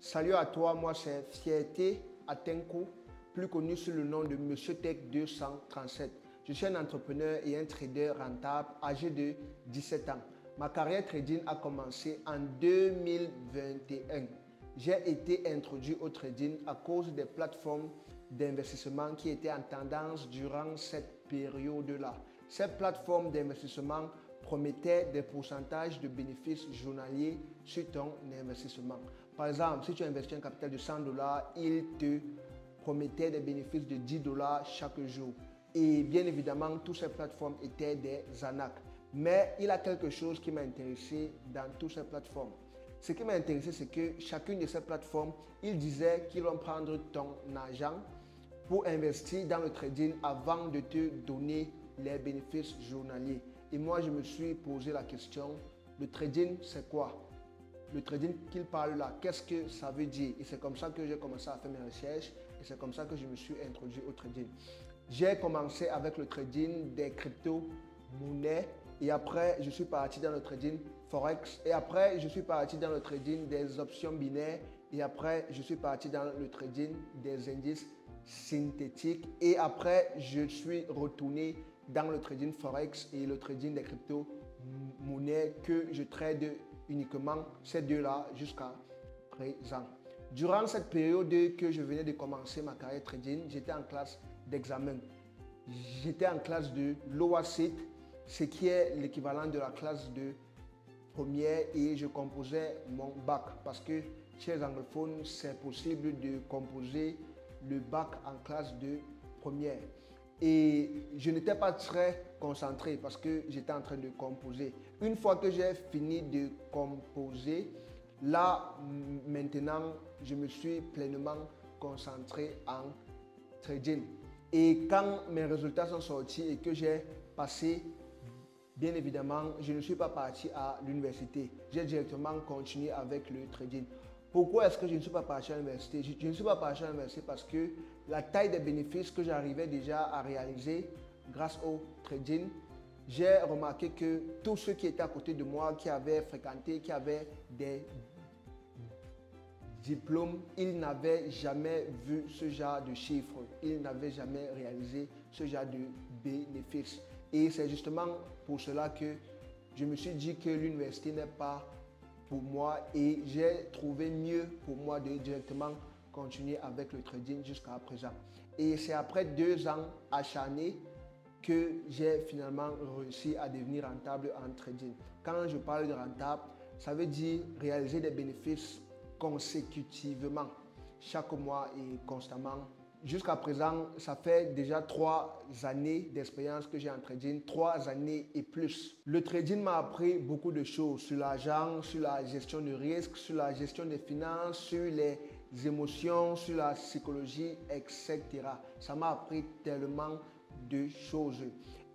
Salut à toi, moi c'est Fierté Atenko, plus connu sous le nom de Monsieur Tech 237. Je suis un entrepreneur et un trader rentable âgé de 17 ans. Ma carrière trading a commencé en 2021. J'ai été introduit au trading à cause des plateformes d'investissement qui étaient en tendance durant cette période-là. Ces plateformes d'investissement promettaient des pourcentages de bénéfices journaliers sur ton investissement. Par exemple, si tu investis un capital de 100 $, ils te promettaient des bénéfices de 10 $ chaque jour. Et bien évidemment, toutes ces plateformes étaient des arnaques. Mais il y a quelque chose qui m'a intéressé dans toutes ces plateformes. Ce qui m'a intéressé, c'est que chacune de ces plateformes, ils disaient qu'ils vont prendre ton argent pour investir dans le trading avant de te donner les bénéfices journaliers. Et moi, je me suis posé la question, le trading, c'est quoi? Le trading qu'il parle là, qu'est-ce que ça veut dire? Et c'est comme ça que j'ai commencé à faire mes recherches et c'est comme ça que je me suis introduit au trading. J'ai commencé avec le trading des crypto-monnaies et après, je suis parti dans le trading Forex et après, je suis parti dans le trading des options binaires et après, je suis parti dans le trading des indices synthétiques et après, je suis retourné dans le trading Forex et le trading des crypto-monnaies que je trade uniquement ces deux-là jusqu'à présent. Durant cette période que je venais de commencer ma carrière trading, j'étais en classe d'examen. J'étais en classe de l'OACIT, ce qui est l'équivalent de la classe de première et je composais mon bac parce que chez les anglophones, c'est possible de composer le bac en classe de première. Et je n'étais pas très concentré parce que j'étais en train de composer. Une fois que j'ai fini de composer, là maintenant, je me suis pleinement concentré en trading. Et quand mes résultats sont sortis et que j'ai passé, bien évidemment, je ne suis pas parti à l'université. J'ai directement continué avec le trading. Pourquoi est-ce que je ne suis pas parti à l'université? Je ne suis pas parti à l'université parce que la taille des bénéfices que j'arrivais déjà à réaliser grâce au trading, j'ai remarqué que tous ceux qui étaient à côté de moi, qui avaient fréquenté, qui avaient des diplômes, ils n'avaient jamais vu ce genre de chiffres. Ils n'avaient jamais réalisé ce genre de bénéfices. Et c'est justement pour cela que je me suis dit que l'université n'est pas pour moi et j'ai trouvé mieux pour moi de directement continuer avec le trading jusqu'à présent. Et c'est après 2 ans acharnés que j'ai finalement réussi à devenir rentable en trading. Quand je parle de rentable, ça veut dire réaliser des bénéfices consécutivement chaque mois et constamment. Jusqu'à présent, ça fait déjà 3 années d'expérience que j'ai en trading, 3 années et plus. Le trading m'a appris beaucoup de choses sur l'argent, sur la gestion de risque, sur la gestion des finances, sur les émotions, sur la psychologie, etc. Ça m'a appris tellement de choses.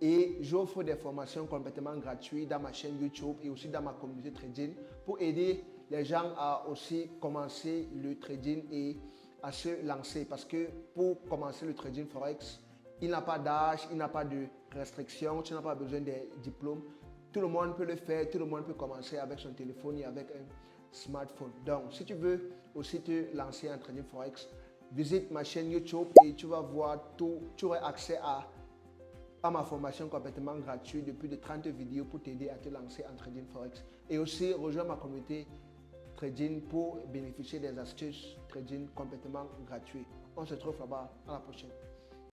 Et j'offre des formations complètement gratuites dans ma chaîne YouTube et aussi dans ma communauté trading pour aider les gens à aussi commencer le trading et à se lancer parce que pour commencer le trading Forex, il n'a pas d'âge, il n'a pas de restrictions, tu n'as pas besoin de diplôme. Tout le monde peut le faire, tout le monde peut commencer avec son téléphone et avec un smartphone. Donc, si tu veux aussi te lancer en trading Forex, visite ma chaîne YouTube et tu vas voir tout, tu auras accès à ma formation complètement gratuite de plus de 30 vidéos pour t'aider à te lancer en trading Forex. Et aussi, rejoins ma communauté trading pour bénéficier des astuces trading complètement gratuites. On se retrouve là-bas. À la prochaine.